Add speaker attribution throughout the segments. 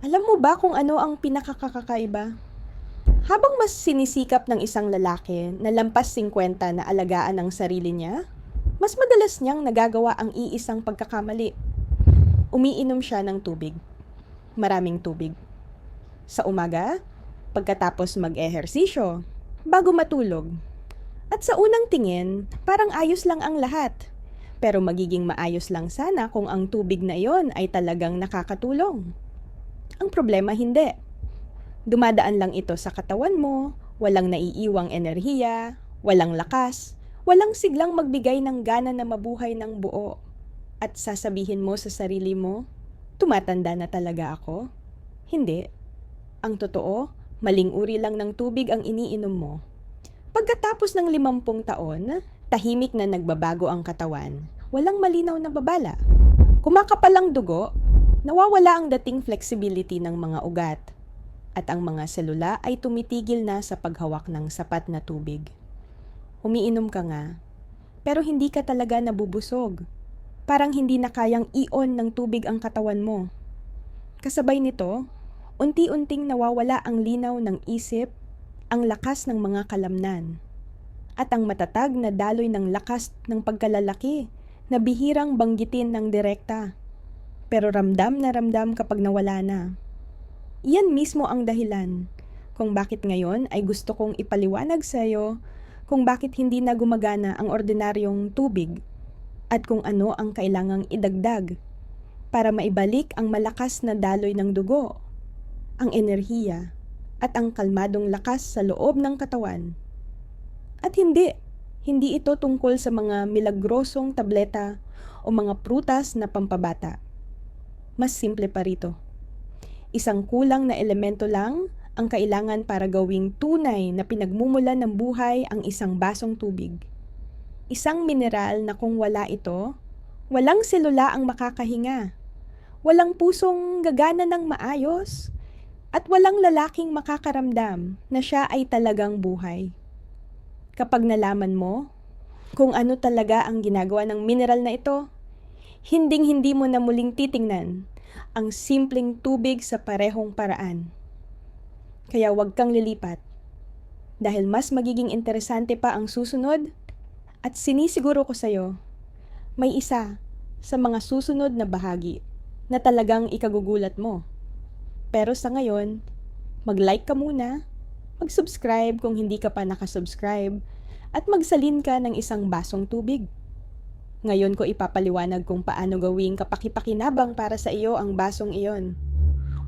Speaker 1: Alam mo ba kung ano ang pinakakakaiba? Habang mas sinisikap ng isang lalaki na lampas 50 na alagaan ang sarili niya, mas madalas niyang nagagawa ang iisang pagkakamali. Umiinom siya ng tubig. Maraming tubig. Sa umaga, pagkatapos mag-ehersisyo, bago matulog. At sa unang tingin, parang ayos lang ang lahat. Pero magiging maayos lang sana kung ang tubig na iyon ay talagang nakakatulong. Ang problema hindi. Dumadaan lang ito sa katawan mo, walang naiiwang enerhiya, walang lakas, walang siglang magbigay ng gana na mabuhay ng buo. At sasabihin mo sa sarili mo, tumatanda na talaga ako? Hindi. Ang totoo, maling uri lang ng tubig ang iniinom mo. Pagkatapos ng 50 taon, tahimik na nagbabago ang katawan. Walang malinaw na babala. Kumakapal ang dugo, nawawala ang dating flexibility ng mga ugat. At ang mga selula ay tumitigil na sa paghawak ng sapat na tubig. Umiinom ka nga, pero hindi ka talaga nabubusog. Parang hindi na kayang i-on ng tubig ang katawan mo. Kasabay nito, unti-unting nawawala ang linaw ng isip, ang lakas ng mga kalamnan, at ang matatag na daloy ng lakas ng pagkalalaki na bihirang banggitin ng direkta. Pero ramdam na ramdam kapag nawala na. Iyan mismo ang dahilan kung bakit ngayon ay gusto kong ipaliwanag sa iyo kung bakit hindi na gumagana ang ordinaryong tubig at kung ano ang kailangang idagdag para maibalik ang malakas na daloy ng dugo, ang enerhiya at ang kalmadong lakas sa loob ng katawan. At hindi ito tungkol sa mga milagrosong tableta o mga prutas na pampabata. Mas simple pa rito. Isang kulang na elemento lang ang kailangan para gawing tunay na pinagmumulan ng buhay ang isang basong tubig. Isang mineral na kung wala ito, walang selula ang makakahinga, walang pusong gagana ng maayos, at walang lalaking makakaramdam na siya ay talagang buhay. Kapag nalaman mo kung ano talaga ang ginagawa ng mineral na ito, hinding-hindi mo na muling titingnan ang simpleng tubig sa parehong paraan. Kaya huwag kang lilipat dahil mas magiging interesante pa ang susunod at sinisiguro ko sa iyo, may isa sa mga susunod na bahagi na talagang ikagugulat mo. Pero sa ngayon, mag-like ka muna, mag-subscribe kung hindi ka pa nakasubscribe, at magsalin ka ng isang basong tubig. Ngayon ko ipapaliwanag kung paano gawing kapakipakinabang para sa iyo ang basong iyon.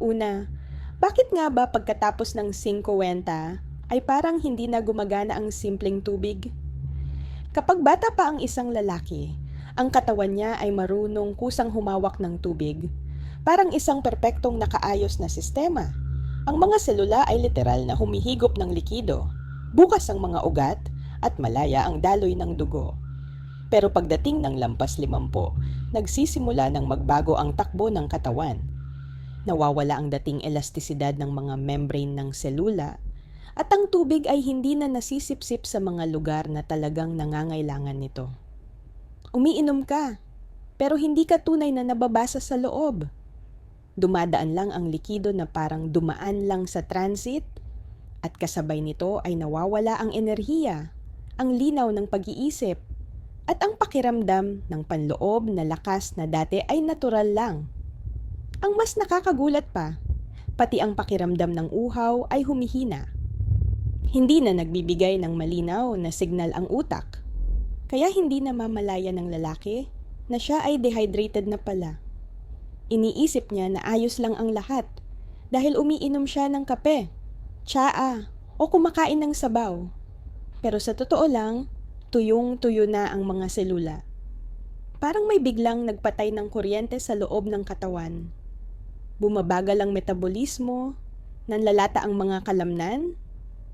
Speaker 1: Una, bakit nga ba pagkatapos ng 50 ay parang hindi na gumagana ang simpleng tubig? Kapag bata pa ang isang lalaki, ang katawan niya ay marunong kusang humawak ng tubig. Parang isang perpektong nakaayos na sistema. Ang mga selula ay literal na humihigop ng likido. Bukas ang mga ugat at malaya ang daloy ng dugo. Pero pagdating ng lampas 50, nagsisimula ng magbago ang takbo ng katawan. Nawawala ang dating elastisidad ng mga membrane ng selula at ang tubig ay hindi na nasisipsip sa mga lugar na talagang nangangailangan nito. Umiinom ka, pero hindi ka tunay na nababasa sa loob. Dumadaan lang ang likido na parang dumaan lang sa transit at kasabay nito ay nawawala ang enerhiya, ang linaw ng pag-iisip, at ang pakiramdam ng panloob na lakas na dati ay natural lang. Ang mas nakakagulat pa, pati ang pakiramdam ng uhaw ay humihina. Hindi na nagbibigay ng malinaw na signal ang utak. Kaya hindi na mamalaya ng lalaki na siya ay dehydrated na pala. Iniisip niya na ayos lang ang lahat dahil umiinom siya ng kape, tsaa o kumakain ng sabaw. Pero sa totoo lang, tuyong-tuyo na ang mga selula. Parang may biglang nagpatay ng kuryente sa loob ng katawan. Bumabagal ang metabolismo, nanlalata ang mga kalamnan,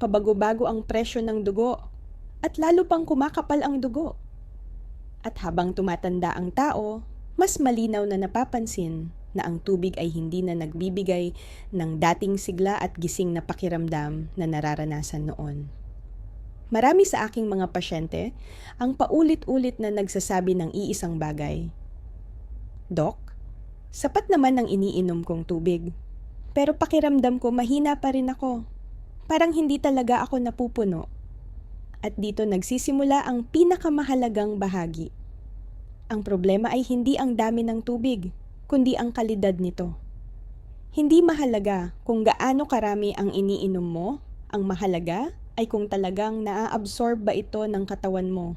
Speaker 1: pabago-bago ang presyo ng dugo, at lalo pang kumakapal ang dugo. At habang tumatanda ang tao, mas malinaw na napapansin na ang tubig ay hindi na nagbibigay ng dating sigla at gising na pakiramdam na nararanasan noon. Marami sa aking mga pasyente ang paulit-ulit na nagsasabi ng iisang bagay. Dok, sapat naman ang iniinom kong tubig. Pero pakiramdam ko mahina pa rin ako. Parang hindi talaga ako napupuno. At dito nagsisimula ang pinakamahalagang bahagi. Ang problema ay hindi ang dami ng tubig, kundi ang kalidad nito. Hindi mahalaga kung gaano karami ang iniinom mo, ang mahalaga ay kung talagang naa-absorb ba ito ng katawan mo.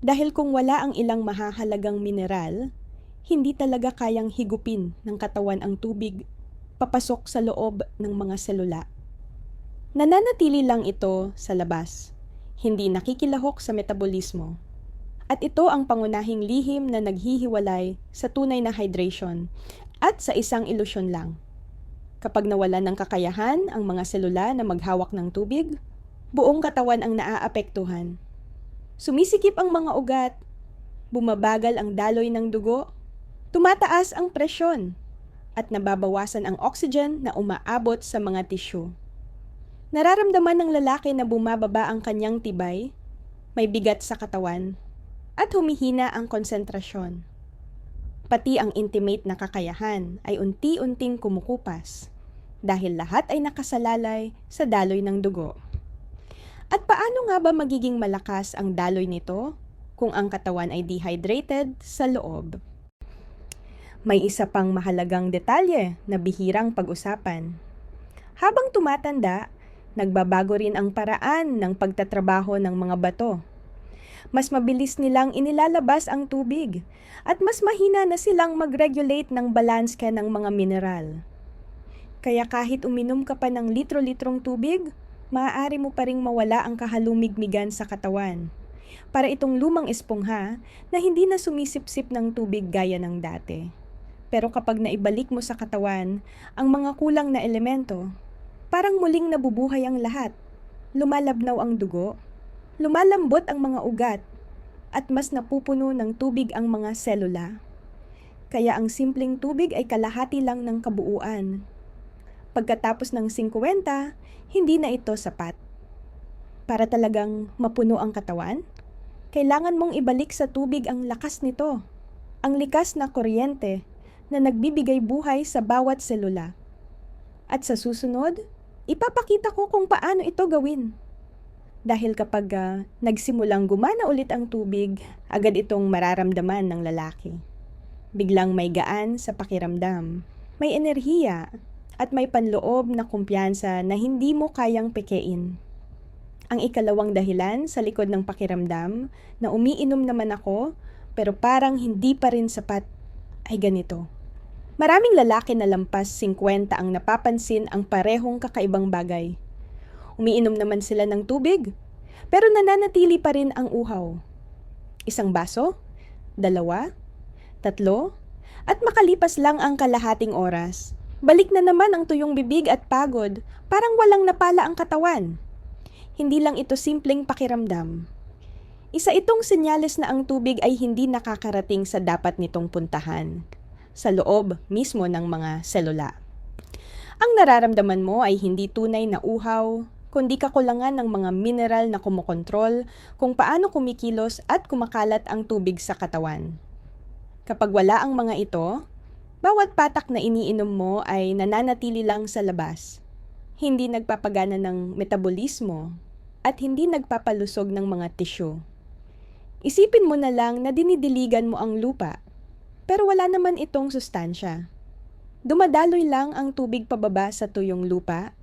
Speaker 1: Dahil kung wala ang ilang mahahalagang mineral, hindi talaga kayang higupin ng katawan ang tubig papasok sa loob ng mga selula. Nananatili lang ito sa labas, hindi nakikilahok sa metabolismo. At ito ang pangunahing lihim na naghihiwalay sa tunay na hydration at sa isang ilusyon lang. Kapag nawala ng kakayahan ang mga selula na maghawak ng tubig, buong katawan ang naaapektuhan. Sumisikip ang mga ugat, bumabagal ang daloy ng dugo, tumataas ang presyon, at nababawasan ang oxygen na umaabot sa mga tissue. Nararamdaman ng lalaki na bumababa ang kanyang tibay, may bigat sa katawan, at humihina ang konsentrasyon. Pati ang intimate na kakayahan ay unti-unting kumukupas dahil lahat ay nakasalalay sa daloy ng dugo. At paano nga ba magiging malakas ang daloy nito kung ang katawan ay dehydrated sa loob? May isa pang mahalagang detalye na bihirang pag-usapan. Habang tumatanda, nagbabago rin ang paraan ng pagtatrabaho ng mga bato. Mas mabilis nilang inilalabas ang tubig at mas mahina na silang mag-regulate ng balance ng mga mineral. Kaya kahit uminom ka pa ng litro-litrong tubig, maaari mo pa ring mawala ang kahalumigmigan sa katawan. Para itong lumang espongha na hindi na sumisipsip ng tubig gaya ng dati. Pero kapag naibalik mo sa katawan ang mga kulang na elemento, parang muling nabubuhay ang lahat. Lumalabnaw ang dugo, lumalambot ang mga ugat, at mas napupuno ng tubig ang mga selula. Kaya ang simpleng tubig ay kalahati lang ng kabuuan. Pagkatapos ng 50, hindi na ito sapat. Para talagang mapuno ang katawan, kailangan mong ibalik sa tubig ang lakas nito, ang likas na kuryente na nagbibigay buhay sa bawat selula. At sa susunod, ipapakita ko kung paano ito gawin. Dahil kapag nagsimulang gumana ulit ang tubig, agad itong mararamdaman ng lalaki. Biglang may gaan sa pakiramdam, may enerhiya, at may panloob na kumpiyansa na hindi mo kayang pekein. Ang ikalawang dahilan sa likod ng pakiramdam na umiinom naman ako pero parang hindi pa rin sapat ay ganito. Maraming lalaki na lampas 50 ang napapansin ang parehong kakaibang bagay. Umiinom naman sila ng tubig, pero nananatili pa rin ang uhaw. Isang baso, 2, 3, at makalipas lang ang kalahating oras. Balik na naman ang tuyong bibig at pagod, parang walang napala ang katawan. Hindi lang ito simpleng pakiramdam. Isa itong senyales na ang tubig ay hindi nakakarating sa dapat nitong puntahan, sa loob mismo ng mga selula. Ang nararamdaman mo ay hindi tunay na uhaw, kundi kakulangan ng mga mineral na kumokontrol kung paano kumikilos at kumakalat ang tubig sa katawan. Kapag wala ang mga ito, bawat patak na iniinom mo ay nananatili lang sa labas. Hindi nagpapagana ng metabolismo at hindi nagpapalusog ng mga tissue. Isipin mo na lang na dinidiligan mo ang lupa, pero wala naman itong sustansya. Dumadaloy lang ang tubig pababa sa tuyong lupa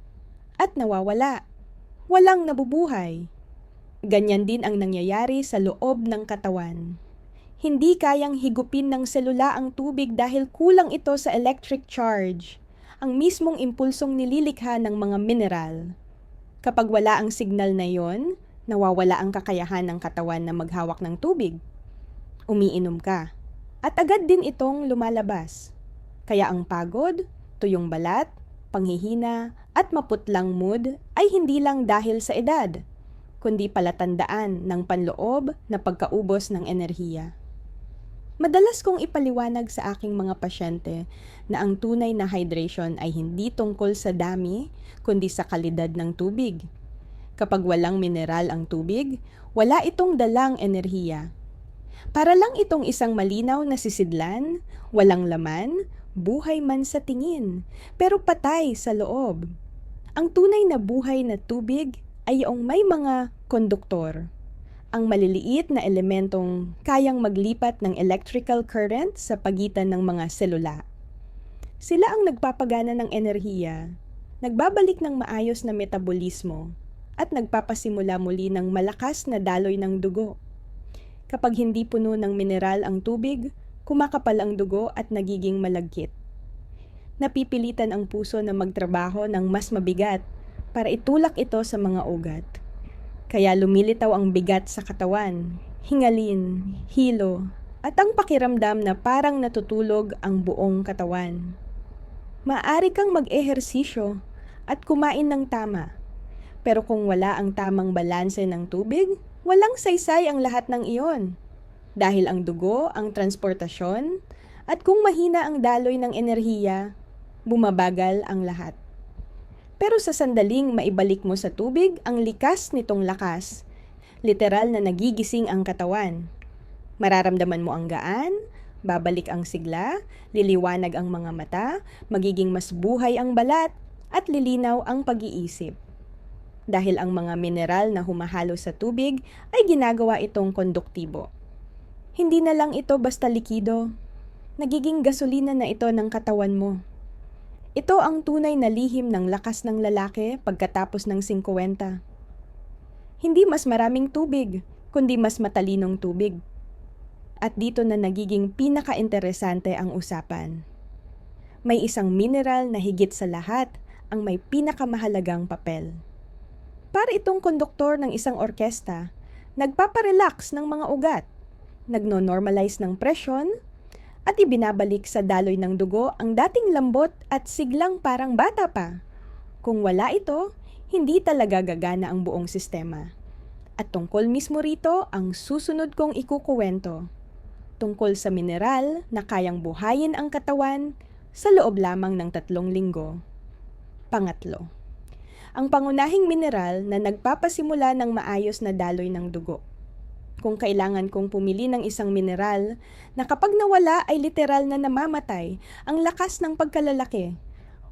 Speaker 1: at nawawala. Walang nabubuhay. Ganyan din ang nangyayari sa loob ng katawan. Hindi kayang higupin ng selula ang tubig dahil kulang ito sa electric charge, ang mismong impulsong nililikha ng mga mineral. Kapag wala ang signal na yon, nawawala ang kakayahan ng katawan na maghawak ng tubig. Umiinom ka, at agad din itong lumalabas. Kaya ang pagod, tuyong balat, panghihina, at maputlang mood ay hindi lang dahil sa edad, kundi palatandaan ng panloob na pagkaubos ng enerhiya. Madalas kong ipaliwanag sa aking mga pasyente na ang tunay na hydration ay hindi tungkol sa dami, kundi sa kalidad ng tubig. Kapag walang mineral ang tubig, wala itong dalang enerhiya. Para lang itong isang malinaw na sisidlan, walang laman, buhay man sa tingin, pero patay sa loob. Ang tunay na buhay na tubig ay yung may mga konduktor. Ang maliliit na elementong kayang maglipat ng electrical current sa pagitan ng mga selula. Sila ang nagpapagana ng enerhiya, nagbabalik ng maayos na metabolismo, at nagpapasimula muli ng malakas na daloy ng dugo. Kapag hindi puno ng mineral ang tubig, kumakapal ang dugo at nagiging malagkit. Napipilitan ang puso na magtrabaho ng mas mabigat para itulak ito sa mga ugat. Kaya lumilitaw ang bigat sa katawan, hingalin, hilo, at ang pakiramdam na parang natutulog ang buong katawan. Maaari kang mag-ehersisyo at kumain ng tama. Pero kung wala ang tamang balanse ng tubig, walang saysay ang lahat ng iyon. Dahil ang dugo, ang transportasyon, at kung mahina ang daloy ng enerhiya, bumabagal ang lahat. Pero sa sandaling maibalik mo sa tubig ang likas nitong lakas, literal na nagigising ang katawan. Mararamdaman mo ang gaan, babalik ang sigla, liliwanag ang mga mata, magiging mas buhay ang balat, at lilinaw ang pag-iisip. Dahil ang mga mineral na humahalo sa tubig ay ginagawa itong konduktibo. Hindi na lang ito basta likido, nagiging gasolina na ito ng katawan mo. Ito ang tunay na lihim ng lakas ng lalaki pagkatapos ng 50. Hindi mas maraming tubig, kundi mas matalinong tubig. At dito na nagiging pinaka-interesante ang usapan. May isang mineral na higit sa lahat ang may pinakamahalagang papel. Para itong konduktor ng isang orkesta, nagpaparelax ng mga ugat, nagno-normalize ng presyon, at ibinabalik sa daloy ng dugo ang dating lambot at siglang parang bata pa. Kung wala ito, hindi talaga gagana ang buong sistema. At tungkol mismo rito ang susunod kong ikukuwento. Tungkol sa mineral na kayang buhayin ang katawan sa loob lamang ng 3 linggo. Pangatlo. Ang pangunahing mineral na nagpapasimula ng maayos na daloy ng dugo. Kung kailangan kong pumili ng isang mineral na kapag nawala ay literal na namamatay ang lakas ng pagkalalaki,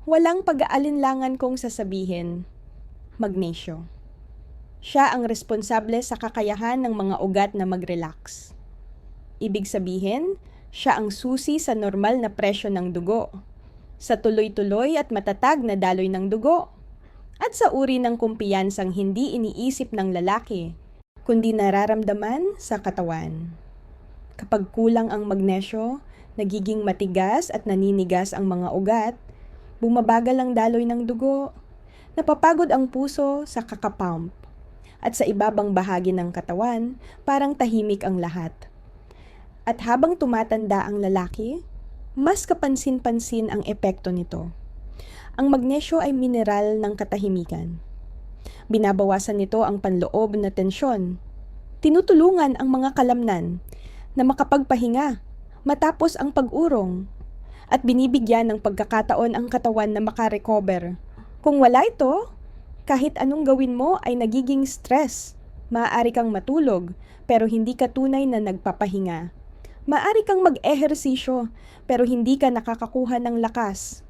Speaker 1: walang pag-aalinlangan kong sasabihin, magnesyo. Siya ang responsable sa kakayahan ng mga ugat na mag-relax. Ibig sabihin, siya ang susi sa normal na presyo ng dugo, sa tuloy-tuloy at matatag na daloy ng dugo, at sa uri ng kumpiyansang hindi iniisip ng lalaki, kundi nararamdaman sa katawan. Kapag kulang ang magnesyo, nagiging matigas at naninigas ang mga ugat, bumabagal ang daloy ng dugo, napapagod ang puso sa kakapump, at sa ibabang bahagi ng katawan, parang tahimik ang lahat. At habang tumatanda ang lalaki, mas kapansin-pansin ang epekto nito. Ang magnesyo ay mineral ng katahimikan. Binabawasan nito ang panloob na tensyon. Tinutulungan ang mga kalamnan na makapagpahinga matapos ang pag-urong at binibigyan ng pagkakataon ang katawan na makarecover. Kung wala ito, kahit anong gawin mo ay nagiging stress. Maaari kang matulog pero hindi ka tunay na nagpapahinga. Maaari kang mag-ehersisyo pero hindi ka nakakakuha ng lakas.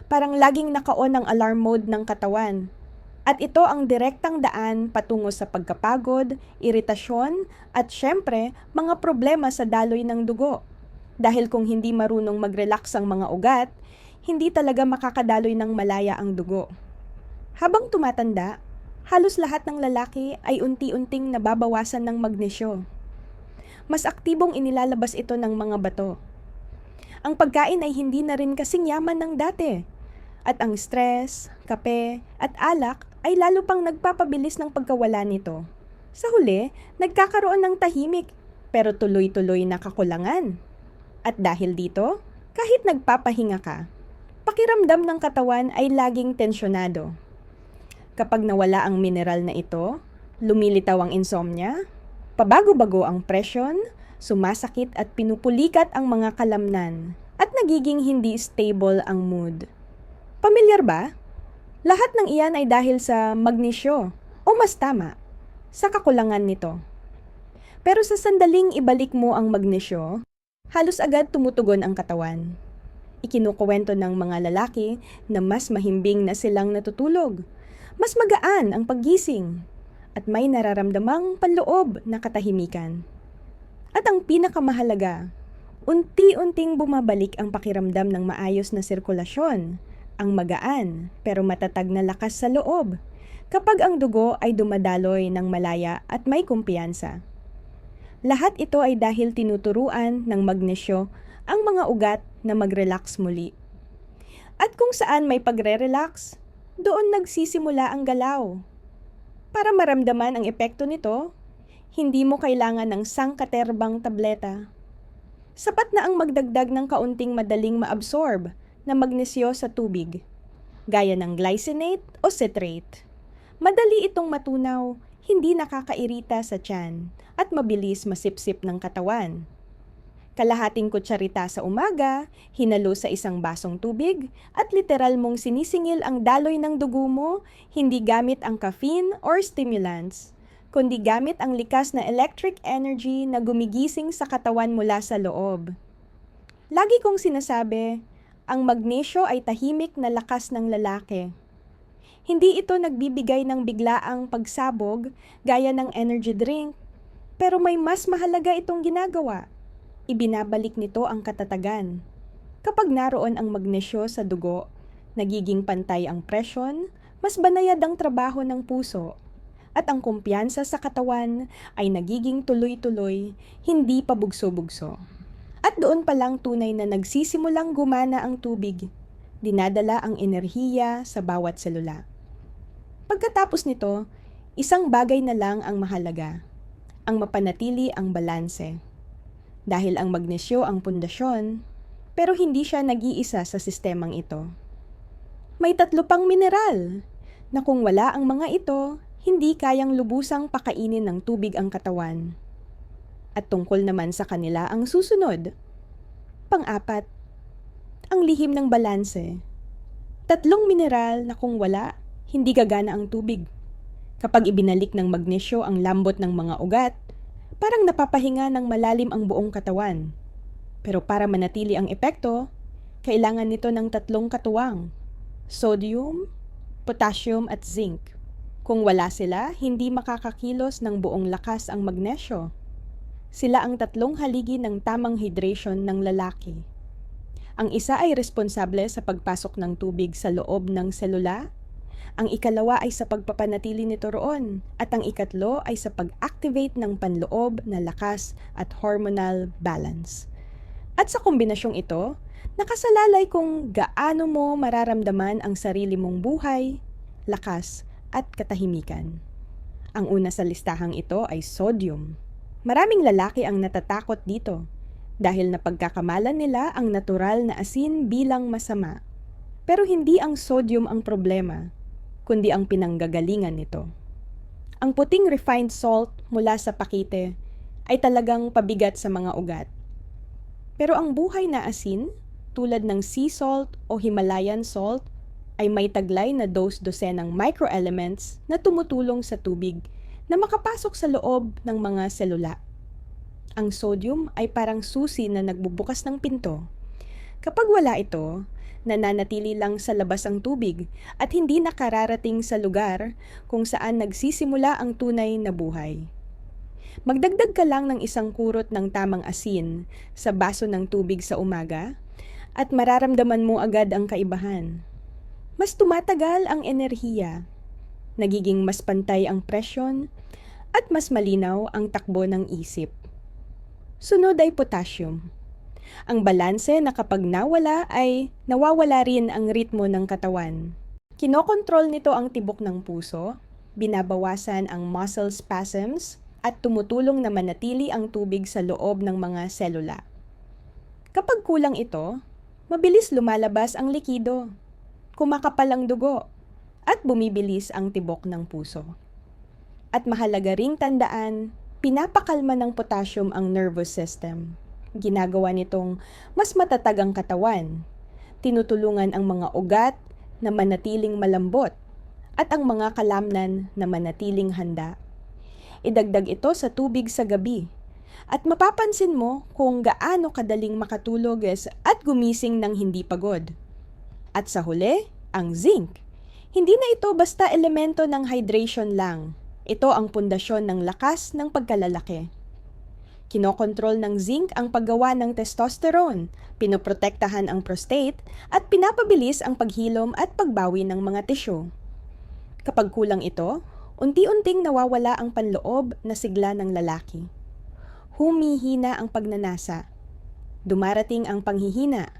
Speaker 1: Parang laging naka-on ang alarm mode ng katawan. At ito ang direktang daan patungo sa pagkapagod, iritasyon, at syempre, mga problema sa daloy ng dugo. Dahil kung hindi marunong mag-relax ang mga ugat, hindi talaga makakadaloy ng malaya ang dugo. Habang tumatanda, halos lahat ng lalaki ay unti-unting nababawasan ng magnesyo. Mas aktibong inilalabas ito ng mga bato. Ang pagkain ay hindi na rin kasing yaman ng dati. At ang stress, kape, at alak ay lalo pang nagpapabilis ng pagkawala nito. Sa huli, nagkakaroon ng tahimik pero tuloy-tuloy na kakulangan. At dahil dito, kahit nagpapahinga ka, pakiramdam ng katawan ay laging tensyonado. Kapag nawala ang mineral na ito, lumilitaw ang insomnia, pabago-bago ang presyon, sumasakit at pinupulikat ang mga kalamnan, at nagiging hindi stable ang mood. Pamilyar ba? Lahat ng iyan ay dahil sa magnesyo, o mas tama, sa kakulangan nito. Pero sa sandaling ibalik mo ang magnesyo, halos agad tumutugon ang katawan. Ikinukuwento ng mga lalaki na mas mahimbing na silang natutulog, mas magaan ang paggising, at may nararamdamang panloob na katahimikan. At ang pinakamahalaga, unti-unting bumabalik ang pakiramdam ng maayos na sirkulasyon, ang magaan pero matatag na lakas sa loob, kapag ang dugo ay dumadaloy ng malaya at may kumpiyansa. Lahat ito ay dahil tinuturuan ng magnesyo ang mga ugat na mag-relax muli. At kung saan may pagre-relax, doon nagsisimula ang galaw. Para maramdaman ang epekto nito, hindi mo kailangan ng sangkaterbang tableta. Sapat na ang magdagdag ng kaunting madaling maabsorb na magnesyo sa tubig, gaya ng glycinate o citrate. Madali itong matunaw, hindi nakakairita sa tiyan, at mabilis masipsip ng katawan. Kalahating kutsarita sa umaga, hinalo sa isang basong tubig, at literal mong sinisingil ang daloy ng dugo mo, hindi gamit ang caffeine or stimulants, kundi gamit ang likas na electric energy na gumigising sa katawan mula sa loob. Lagi kong sinasabi, ang magnesyo ay tahimik na lakas ng lalaki. Hindi ito nagbibigay ng biglaang pagsabog gaya ng energy drink, pero may mas mahalaga itong ginagawa. Ibinabalik nito ang katatagan. Kapag naroon ang magnesyo sa dugo, nagiging pantay ang presyon, mas banayad ang trabaho ng puso, at ang kumpiyansa sa katawan ay nagiging tuloy-tuloy, hindi pabugso-bugso. At doon pa lang tunay na nagsisimulang gumana ang tubig, dinadala ang enerhiya sa bawat selula. Pagkatapos nito, isang bagay na lang ang mahalaga, ang mapanatili ang balanse. Dahil ang magnesyo ang pundasyon, pero hindi siya nag-iisa sa sistemang ito. May 3 pang mineral na kung wala ang mga ito, hindi kayang lubusang pakainin ng tubig ang katawan. At tungkol naman sa kanila ang susunod. Pang-4, ang lihim ng balanse. 3 mineral na kung wala, hindi gagana ang tubig. Kapag ibinalik ng magnesyo ang lambot ng mga ugat, parang napapahinga ng malalim ang buong katawan. Pero para manatili ang epekto, kailangan nito ng 3 katuwang: sodium, potassium at zinc. Kung wala sila, hindi makakakilos ng buong lakas ang magnesyo. Sila ang 3 haligi ng tamang hydration ng lalaki. Ang isa ay responsable sa pagpasok ng tubig sa loob ng selula, ang ikalawa ay sa pagpapanatili nito roon, at ang ikatlo ay sa pag-activate ng panloob na lakas at hormonal balance. At sa kombinasyong ito, nakasalalay kung gaano mo mararamdaman ang sarili mong buhay, lakas at katahimikan. Ang una sa listahang ito ay sodium. Maraming lalaki ang natatakot dito dahil napagkakamalan nila ang natural na asin bilang masama. Pero hindi ang sodium ang problema, kundi ang pinanggagalingan nito. Ang puting refined salt mula sa pakite ay talagang pabigat sa mga ugat. Pero ang buhay na asin, tulad ng sea salt o Himalayan salt, ay may taglay na dose-dosenang microelements na tumutulong sa tubig na makapasok sa loob ng mga selula. Ang sodium ay parang susi na nagbubukas ng pinto. Kapag wala ito, nananatili lang sa labas ang tubig at hindi nakararating sa lugar kung saan nagsisimula ang tunay na buhay. Magdagdag ka lang ng 1 kurot ng tamang asin sa baso ng tubig sa umaga at mararamdaman mo agad ang kaibahan. Mas tumatagal ang enerhiya, nagiging mas pantay ang presyon, at mas malinaw ang takbo ng isip. Sunod ay potassium. Ang balanse na kapag nawala ay nawawala rin ang ritmo ng katawan. Kinokontrol nito ang tibok ng puso, binabawasan ang muscle spasms, at tumutulong na manatili ang tubig sa loob ng mga selula. Kapag kulang ito, mabilis lumalabas ang likido, kumakapal ang dugo, at bumibilis ang tibok ng puso. At mahalaga ring tandaan, pinapakalma ng potassium ang nervous system. Ginagawa nitong mas matatag ang katawan. Tinutulungan ang mga ugat na manatiling malambot at ang mga kalamnan na manatiling handa. Idagdag ito sa tubig sa gabi At mapapansin mo kung gaano kadaling makatulog at gumising ng hindi pagod. At sa huli, ang zinc. Hindi na ito basta elemento ng hydration lang. Ito ang pundasyon ng lakas ng pagkalalaki. Kinokontrol ng zinc ang paggawa ng testosterone, pinoprotektahan ang prostate, at pinapabilis ang paghilom at pagbawi ng mga tisyo. Kapag kulang ito, unti-unting nawawala ang panloob na sigla ng lalaki. Humihina ang pagnanasa, dumarating ang panghihina,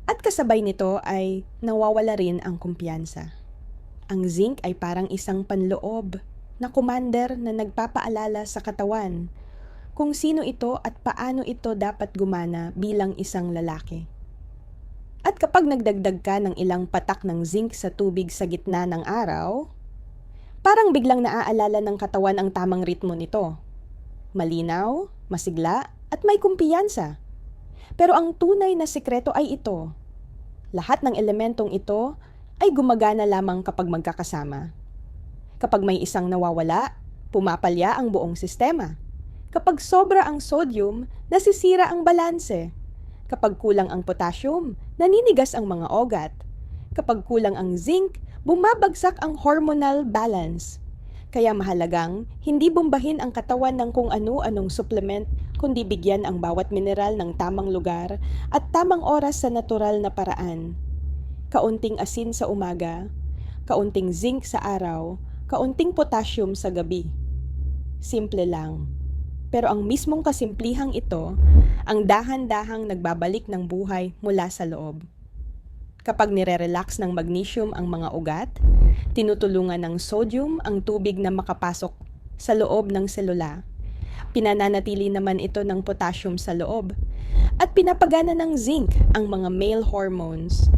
Speaker 1: at kasabay nito ay nawawala rin ang kumpiyansa. Ang zinc ay parang isang panloob na commander na nagpapaalala sa katawan kung sino ito at paano ito dapat gumana bilang isang lalaki. At kapag nagdagdag ka ng ilang patak ng zinc sa tubig sa gitna ng araw, parang biglang naaalala ng katawan ang tamang ritmo nito. Malinaw, masigla, at may kumpiyansa. Pero ang tunay na sikreto ay ito. Lahat ng elementong ito ay gumagana lamang kapag magkakasama. Kapag may isang nawawala, pumapalya ang buong sistema. Kapag sobra ang sodium, nasisira ang balanse. Kapag kulang ang potassium, naninigas ang mga ugat. Kapag kulang ang zinc, bumabagsak ang hormonal balance. Kaya mahalagang hindi bombahin ang katawan ng kung ano-anong supplement, kundi bigyan ang bawat mineral ng tamang lugar at tamang oras sa natural na paraan. Kaunting asin sa umaga, kaunting zinc sa araw, kaunting potassium sa gabi. Simple lang. Pero ang mismong kasimplihang ito, ang dahan-dahang nagbabalik ng buhay mula sa loob. Kapag nire-relax ng magnesium ang mga ugat, tinutulungan ng sodium ang tubig na makapasok sa loob ng selula. Pinananatili naman ito ng potassium sa loob. At pinapagana ng zinc ang mga male hormones.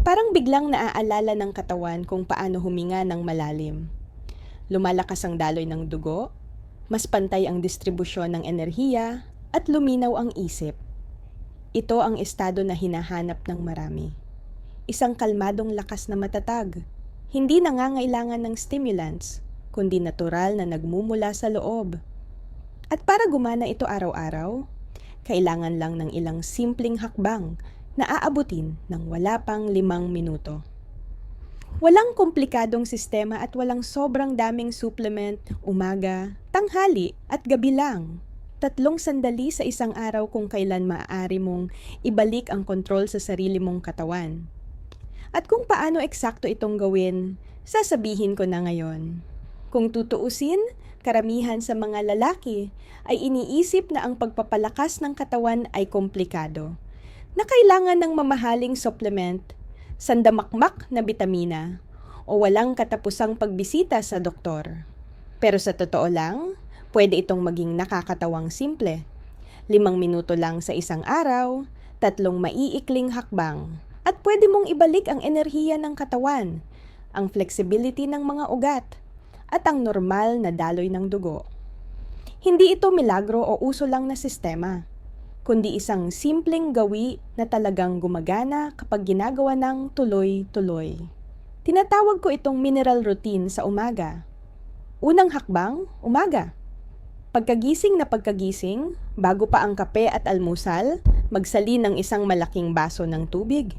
Speaker 1: Parang biglang naaalala ng katawan kung paano huminga ng malalim. Lumalakas ang daloy ng dugo, mas pantay ang distribusyon ng enerhiya, at luminaw ang isip. Ito ang estado na hinahanap ng marami. Isang kalmadong lakas na matatag, hindi nangangailangan ng stimulants, kundi natural na nagmumula sa loob. At para gumana ito araw-araw, kailangan lang ng ilang simpleng hakbang na aabutin ng wala pang 5 minuto. Walang komplikadong sistema at walang sobrang daming supplement, umaga, tanghali at gabi lang. 3 sandali sa isang araw kung kailan maaari mong ibalik ang kontrol sa sarili mong katawan. At kung paano eksakto itong gawin, sasabihin ko na ngayon. Kung tutuusin, karamihan sa mga lalaki ay iniisip na ang pagpapalakas ng katawan ay komplikado, na kailangan ng mamahaling supplement, sandamakmak na bitamina, o walang katapusang pagbisita sa doktor. Pero sa totoo lang, pwede itong maging nakakatawang simple. 5 minuto lang sa isang araw, 3 maiikling hakbang, at pwede mong ibalik ang enerhiya ng katawan, ang flexibility ng mga ugat, at ang normal na daloy ng dugo. Hindi ito milagro o uso lang na sistema, kundi isang simpleng gawi na talagang gumagana kapag ginagawa ng tuloy-tuloy. Tinatawag ko itong mineral routine sa umaga. Unang hakbang, umaga. Pagkagising na pagkagising, bago pa ang kape at almusal, magsalin ng isang malaking baso ng tubig.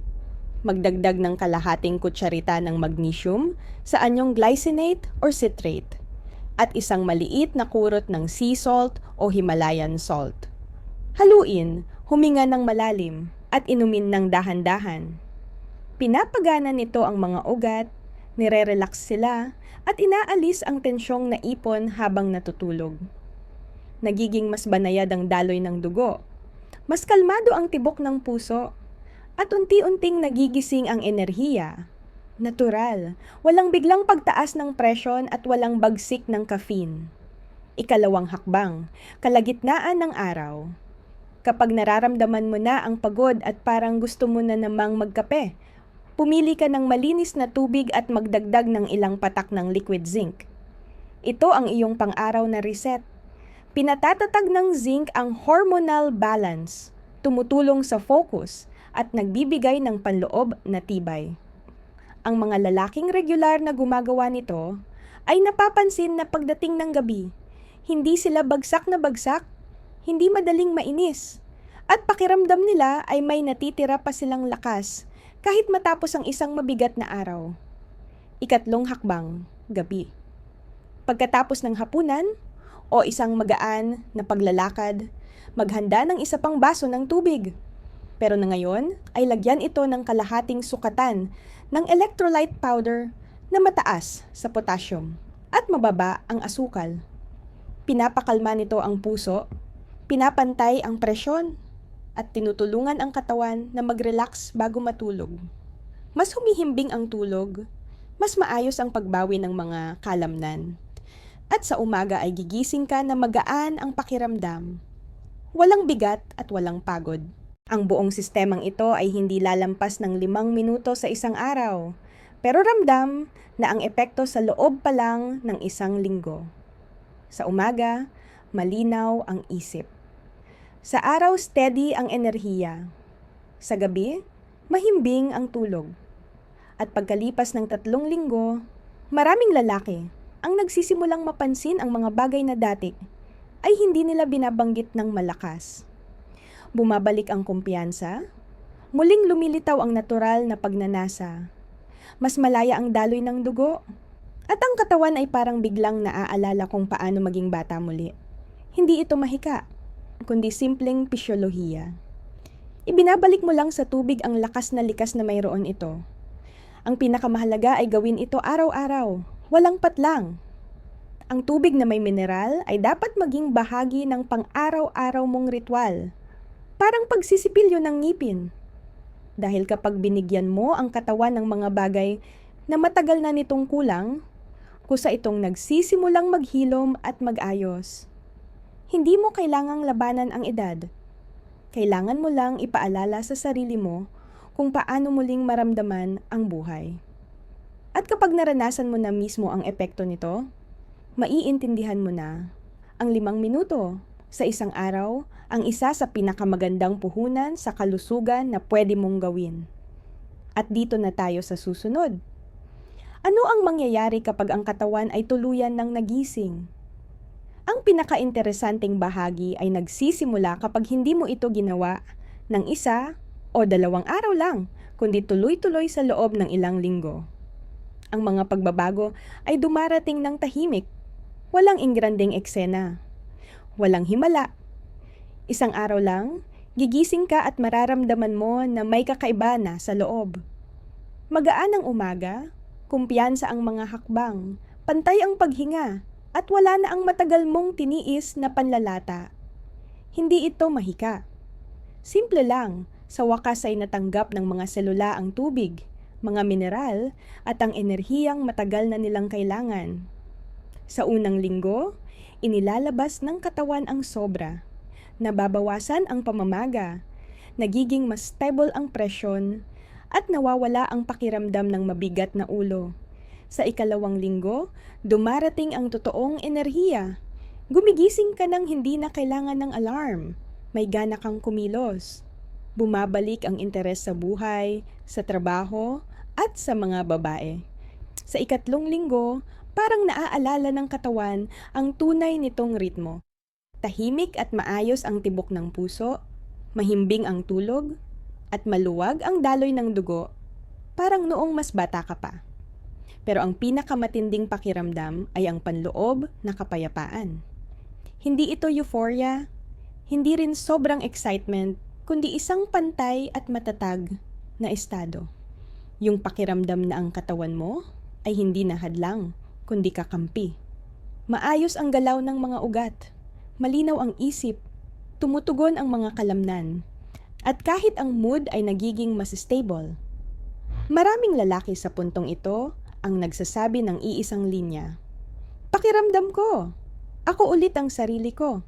Speaker 1: Magdagdag ng kalahating kutsarita ng magnesium sa anyong glycinate or citrate, at isang maliit na kurot ng sea salt o Himalayan salt. Haluin, huminga ng malalim, at inumin ng dahan-dahan. Pinapagana nito ang mga ugat, nire-relax sila, at inaalis ang tensyong naipon habang natutulog. Nagiging mas banayad ang daloy ng dugo, mas kalmado ang tibok ng puso, at unti-unting nagigising ang enerhiya. Natural, walang biglang pagtaas ng presyon at walang bagsik ng caffeine. Ikalawang hakbang, kalagitnaan ng araw. Kapag nararamdaman mo na ang pagod at parang gusto mo na namang magkape, pumili ka ng malinis na tubig at magdagdag ng ilang patak ng liquid zinc. Ito ang iyong pang-araw na reset. Pinatatatag ng zinc ang hormonal balance, tumutulong sa focus, at nagbibigay ng panloob na tibay. Ang mga lalaking regular na gumagawa nito ay napapansin na pagdating ng gabi, hindi sila bagsak na bagsak, hindi madaling mainis. At pakiramdam nila ay may natitira pa silang lakas kahit matapos ang isang mabigat na araw. Ikatlong hakbang, gabi. Pagkatapos ng hapunan o isang magaan na paglalakad, maghanda ng isa pang baso ng tubig. Pero na ngayon ay lagyan ito ng kalahating sukatan ng electrolyte powder na mataas sa potassium at mababa ang asukal. Pinapakalma nito ang puso, pinapantay ang presyon, at tinutulungan ang katawan na mag-relax bago matulog. Mas humihimbing ang tulog, mas maayos ang pagbawi ng mga kalamnan. At sa umaga ay gigising ka na magaan ang pakiramdam. Walang bigat at walang pagod. Ang buong sistemang ito ay hindi lalampas ng 5 minuto sa isang araw, pero ramdam na ang epekto sa loob pa lang ng 1 linggo. Sa umaga, malinaw ang isip. Sa araw, steady ang enerhiya. Sa gabi, mahimbing ang tulog. At pagkalipas ng 3 linggo, maraming lalaki ang nagsisimulang mapansin ang mga bagay na dati ay hindi nila binabanggit ng malakas. Bumabalik ang kumpiyansa, muling lumilitaw ang natural na pagnanasa. Mas malaya ang daloy ng dugo, at ang katawan ay parang biglang naaalala kung paano maging bata muli. Hindi ito mahika, kundi simpleng pisyolohiya. Ibinabalik mo lang sa tubig ang lakas na likas na mayroon ito. Ang pinakamahalaga ay gawin ito araw-araw, walang patlang. Ang tubig na may mineral ay dapat maging bahagi ng pang-araw-araw mong ritual. Parang pagsisipilyo ng ngipin. Dahil kapag binigyan mo ang katawan ng mga bagay na matagal na nitong kulang, kusa itong nagsisimulang maghilom at mag-ayos. Hindi mo kailangang labanan ang edad. Kailangan mo lang ipaalala sa sarili mo kung paano muling maramdaman ang buhay. At kapag naranasan mo na mismo ang epekto nito, maiintindihan mo na ang 5 minuto sa isang araw ang isa sa pinakamagandang puhunan sa kalusugan na pwede mong gawin. At dito na tayo sa susunod. Ano ang mangyayari kapag ang katawan ay tuluyan ng nagising? Ang pinaka-interesanting bahagi ay nagsisimula kapag hindi mo ito ginawa ng 1 o 2 araw lang, kundi tuloy-tuloy sa loob ng ilang linggo. Ang mga pagbabago ay dumarating ng tahimik. Walang ingranding eksena. Walang himala. Isang araw lang, gigising ka at mararamdaman mo na may kakaiba na sa loob. Magaan ang umaga, kumpiyansa ang mga hakbang, pantay ang paghinga, at wala na ang matagal mong tiniis na panlalata. Hindi ito mahika. Simple lang, sa wakas ay natanggap ng mga selula ang tubig, mga mineral, at ang enerhiyang matagal na nilang kailangan. Sa unang linggo, inilalabas ng katawan ang sobra. Nababawasan ang pamamaga, nagiging mas stable ang presyon, at nawawala ang pakiramdam ng mabigat na ulo. Sa ikalawang linggo, dumarating ang totoong enerhiya. Gumigising ka nang hindi na kailangan ng alarm. May gana kang kumilos. Bumabalik ang interes sa buhay, sa trabaho, at sa mga babae. Sa ikatlong linggo, parang naaalala ng katawan ang tunay nitong ritmo. Tahimik at maayos ang tibok ng puso, mahimbing ang tulog, at maluwag ang daloy ng dugo, parang noong mas bata ka pa. Pero ang pinakamatinding pakiramdam ay ang panloob na kapayapaan. Hindi ito euphoria, hindi rin sobrang excitement, kundi isang pantay at matatag na estado. Yung pakiramdam na ang katawan mo ay hindi na hadlang, kundi kakampi. Maayos ang galaw ng mga ugat, malinaw ang isip, tumutugon ang mga kalamnan, at kahit ang mood ay nagiging mas stable. Maraming lalaki sa puntong ito ang nagsasabi ng iisang linya. Pakiramdam ko, ako ulit ang sarili ko.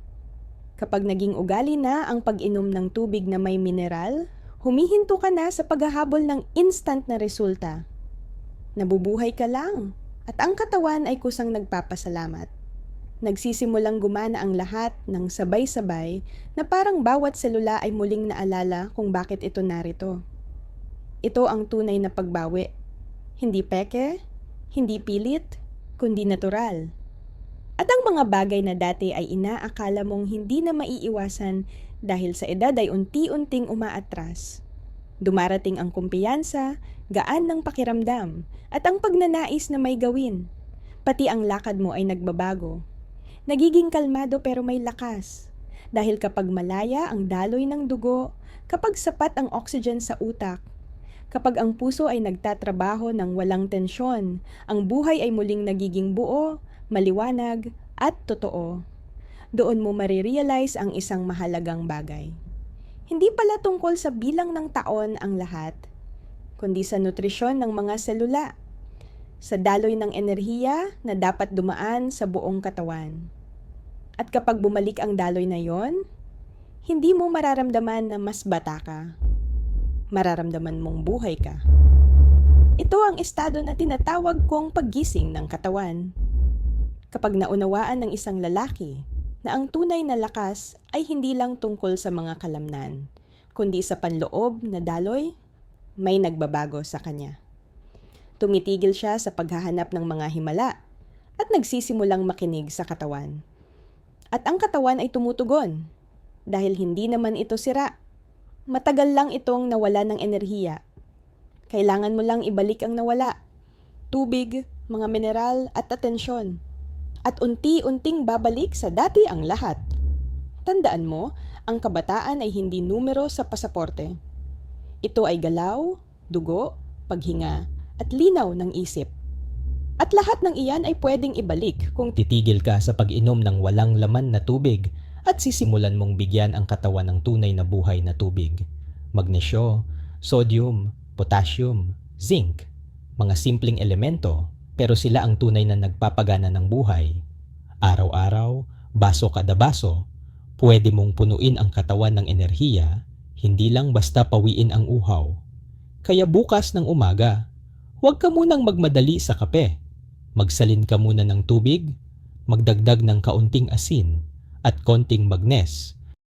Speaker 1: Kapag naging ugali na ang pag-inom ng tubig na may mineral, humihinto ka na sa paghahabol ng instant na resulta. Nabubuhay ka lang, at ang katawan ay kusang nagpapasalamat. Nagsisimulang gumana ang lahat ng sabay-sabay na parang bawat selula ay muling naalala kung bakit ito narito. Ito ang tunay na pagbawi. Hindi peke, hindi pilit, kundi natural. At ang mga bagay na dati ay inaakala mong hindi na maiiwasan dahil sa edad ay unti-unting umaatras. Dumarating ang kumpiyansa, gaan ng pakiramdam, at ang pagnanais na may gawin. Pati ang lakad mo ay nagbabago. Nagiging kalmado pero may lakas. Dahil kapag malaya ang daloy ng dugo, kapag sapat ang oxygen sa utak, kapag ang puso ay nagtatrabaho ng walang tensyon, ang buhay ay muling nagiging buo, maliwanag, at totoo. Doon mo marirealize ang isang mahalagang bagay. Hindi pala tungkol sa bilang ng taon ang lahat, kundi sa nutrisyon ng mga selula, sa daloy ng enerhiya na dapat dumaan sa buong katawan. At kapag bumalik ang daloy na yon, hindi mo mararamdaman na mas bata ka. Mararamdaman mong buhay ka. Ito ang estado na tinatawag kong paggising ng katawan. Kapag naunawaan ng isang lalaki na ang tunay na lakas ay hindi lang tungkol sa mga kalamnan, kundi sa panloob na daloy, may nagbabago sa kanya. Tumitigil siya sa paghahanap ng mga himala at nagsisimulang makinig sa katawan. At ang katawan ay tumutugon dahil hindi naman ito sira. Matagal lang itong nawala ng enerhiya. Kailangan mo lang ibalik ang nawala. Tubig, mga mineral at atensyon. At unti-unting babalik sa dati ang lahat. Tandaan mo, ang kabataan ay hindi numero sa pasaporte. Ito ay galaw, dugo, paghinga, at linaw ng isip. At lahat ng iyan ay pwedeng ibalik kung
Speaker 2: Titigil ka sa pag-inom ng walang laman na tubig at sisimulan mong bigyan ang katawan ng tunay na buhay na tubig. Magnesyo, sodium, potassium, zinc, mga simpleng elemento pero sila ang tunay na nagpapagana ng buhay. Araw-araw, baso kada baso, pwede mong punuin ang katawan ng enerhiya, hindi lang basta pawiin ang uhaw. Kaya bukas ng umaga, huwag ka munang magmadali sa kape. Magsalin ka muna ng tubig, magdagdag ng kaunting asin at konting magnes